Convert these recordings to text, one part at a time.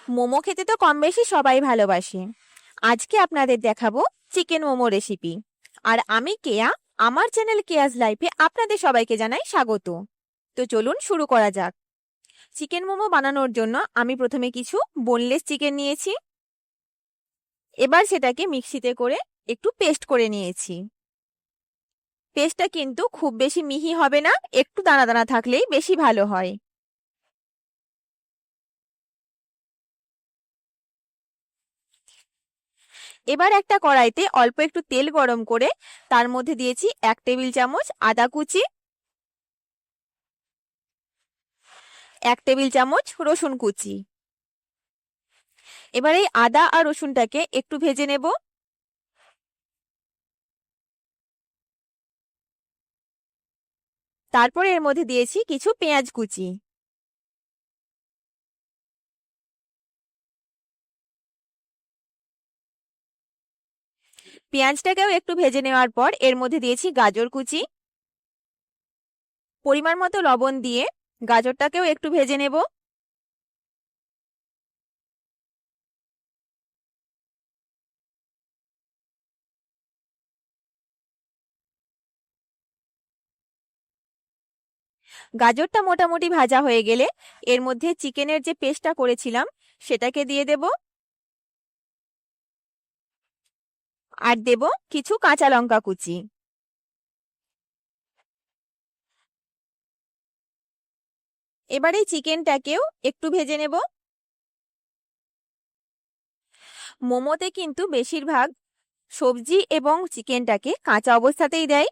মোমো খেতে তো কম বেশি সবাই ভালোবাসে। আজকে আপনাদের দেখাবো চিকেন মোমো রেসিপি। আর আমি কেয়া, আমার চ্যানেল কেয়াস লাইফে আপনাদের সবাইকে জানাই স্বাগত। তো চলুন শুরু করা যাক। চিকেন মোমো বানানোর জন্য আমি প্রথমে কিছু বোনলেস চিকেন নিয়েছি। এবার সেটাকে মিক্সিতে করে একটু পেস্ট করে নিয়েছি। পেস্টটা কিন্তু খুব বেশি মিহি হবে না, একটু দানা দানা থাকলেই বেশি ভালো হয়। এবার একটা কড়াইতে অল্প একটু তেল গরম করে তার মধ্যে দিয়েছি 1 টেবিল চামচ আদা কুচি, 1 টেবিল চামচ রসুন কুচি। এবার এই আদা আর রসুনটাকে একটু ভেজে নেব। তারপর এর মধ্যে দিয়েছি কিছু পেঁয়াজ কুচি। পেঁয়াজটাকেও একটু ভেজে নেওয়ার পর এর মধ্যে দিয়েছি গাজর কুচি। পরিমাণ মতো লবণ দিয়ে গাজরটাকেও একটু ভেজে নেব। গাজরটা মোটামুটি ভাজা হয়ে গেলে এর মধ্যে চিকেনের যে পেস্টটা করেছিলাম সেটাকে দিয়ে দেব। আর দেব কিছু কাঁচা লঙ্কা কুচি। এবার এই চিকেনটাকেও একটু ভেজে নেব। মোমোতে কিন্তু বেশিরভাগ সবজি এবং চিকেনটাকে কাঁচা অবস্থাতেই দেয়,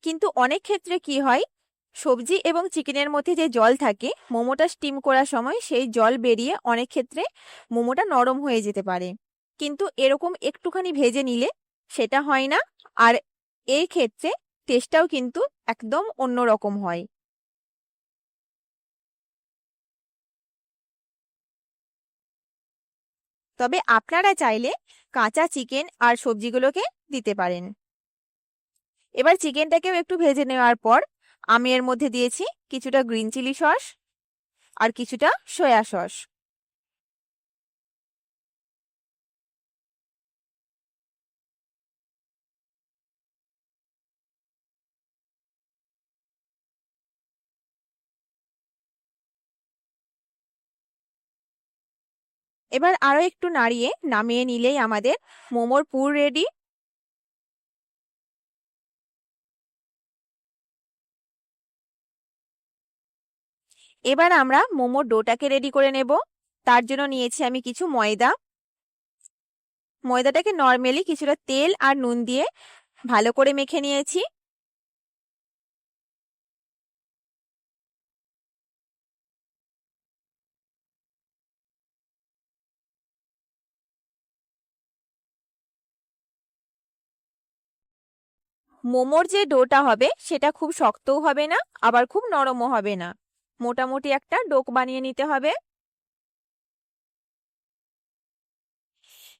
কিন্তু অনেক ক্ষেত্রে কি হয়, সবজি এবং চিকেনের মধ্যে যে জল থাকে মোমোটা স্টিম করার সময় সেই জল বেরিয়ে অনেক ক্ষেত্রে মোমোটা নরম হয়ে যেতে পারে। কিন্তু এরকম একটুখানি ভেজে নিলে সেটা হয় না। আর এই ক্ষেত্রে টেস্টটাও কিন্তু একদম অন্য রকম হয়। তবে আপনারা চাইলে কাঁচা চিকেন আর সবজিগুলোকে দিতে পারেন। এবার চিকেনটাকেও একটু ভেজে নেওয়ার পর আমি এর মধ্যে দিয়েছি কিছুটা গ্রিন চিলি সস আর কিছুটা সয়া সস। এবার আরো একটু নাড়িয়ে নামিয়ে নিলেই আমাদের মোমোর পুর রেডি। এবার আমরা মোমোর ডোটাকে রেডি করে নেব। তার জন্য নিয়েছি আমি কিছু ময়দা। ময়দাটাকে নর্মালি কিছুটা তেল আর নুন দিয়ে ভালো করে মেখে নিয়েছি। মোমোর যে ডোটা হবে সেটা খুব শক্তও হবে না, আবার খুব নরমও হবে না। মোটামুটি একটা ডো বানিয়ে নিতে হবে।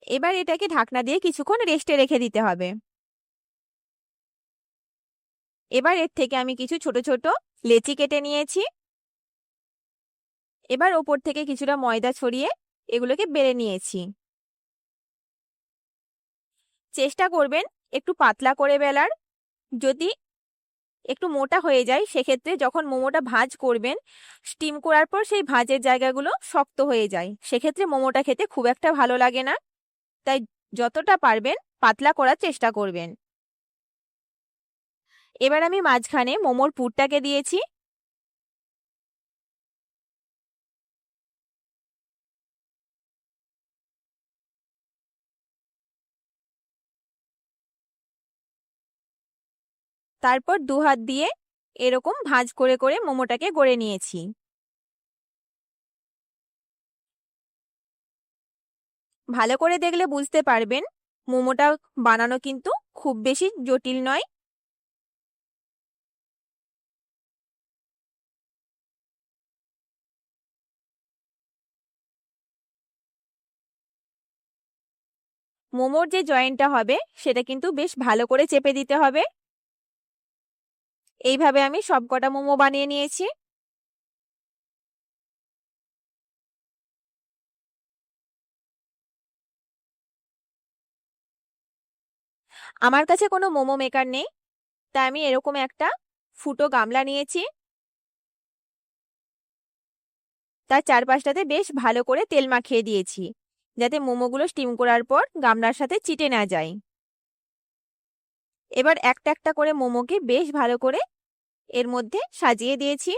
এবার এটাকে ঢাকনা দিয়ে কিছুক্ষণ রেস্টে রেখে দিতে হবে। এবার এর থেকে আমি কিছু ছোট ছোট লেচি কেটে নিয়েছি। এবার ওপর থেকে কিছুটা ময়দা ছড়িয়ে এগুলোকে বেলে নিয়েছি। চেষ্টা করবেন একটু পাতলা করে বেলার। যদি একটু মোটা হয়ে যায় সেক্ষেত্রে যখন মোমোটা ভাঁজ করবেন, স্টিম করার পর সেই ভাঁজের জায়গাগুলো শক্ত হয়ে যায়, সেক্ষেত্রে মোমোটা খেতে খুব একটা ভালো লাগে না। তাই যতটা পারবেন পাতলা করার চেষ্টা করবেন। এবার আমি মাঝখানে মোমোর পুরটাকে দিয়েছি। তারপর দু হাত দিয়ে এরকম ভাঁজ করে করে মোমোটাকে গড়ে নিয়েছি। ভালো করে দেখলে বুঝতে পারবেন মোমোটা বানানো কিন্তু খুব বেশি জটিল নয়। মোমোর যে জয়েন্টটা হবে সেটা কিন্তু বেশ ভালো করে চেপে দিতে হবে। এইভাবে আমি সবকটা মোমো বানিয়ে নিয়েছি। আমার কাছে কোনো মোমো মেকার নেই, তাই আমি এরকম একটা ফুটো গামলা নিয়েছি। তার চারপাশটাতে বেশ ভালো করে তেল মাখিয়ে দিয়েছি, যাতে মোমোগুলো স্টিম করার পর গামলার সাথে চিটে না যায়। এবার একটা একটা করে মোমোকে বেশ ভালো করে এর মধ্যে সাজিয়ে দিয়েছি।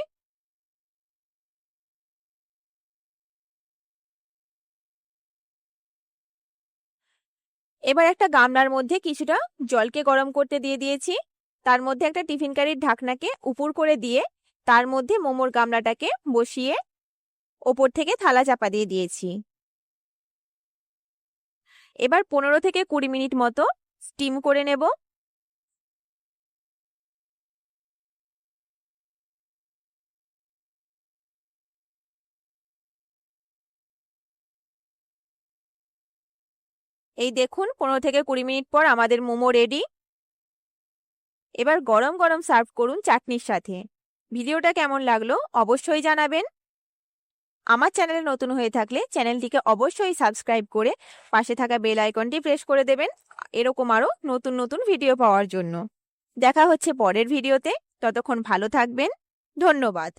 এবার একটা গামলার মধ্যে কিছুটা জলকে গরম করতে দিয়ে দিয়েছি। তার মধ্যে একটা টিফিন কারির ঢাকনাকে উপর করে দিয়ে তার মধ্যে মোমোর গামলাটাকে বসিয়ে ওপর থেকে থালা চাপা দিয়ে দিয়েছি। এবার 15 থেকে 20 মিনিট মতো স্টিম করে নেব। এই দেখুন 15 থেকে 20 মিনিট পর আমাদের মোমো রেডি। এবার গরম গরম সার্ভ করুন চাটনির সাথে। ভিডিওটা কেমন লাগলো অবশ্যই জানাবেন। আমার চ্যানেলে নতুন হয়ে থাকলে চ্যানেলটিকে অবশ্যই সাবস্ক্রাইব করে পাশে থাকা বেল আইকনটি প্রেস করে দেবেন, এরকম আরও নতুন নতুন ভিডিও পাওয়ার জন্য। দেখা হচ্ছে পরের ভিডিওতে, ততক্ষণ ভালো থাকবেন। ধন্যবাদ।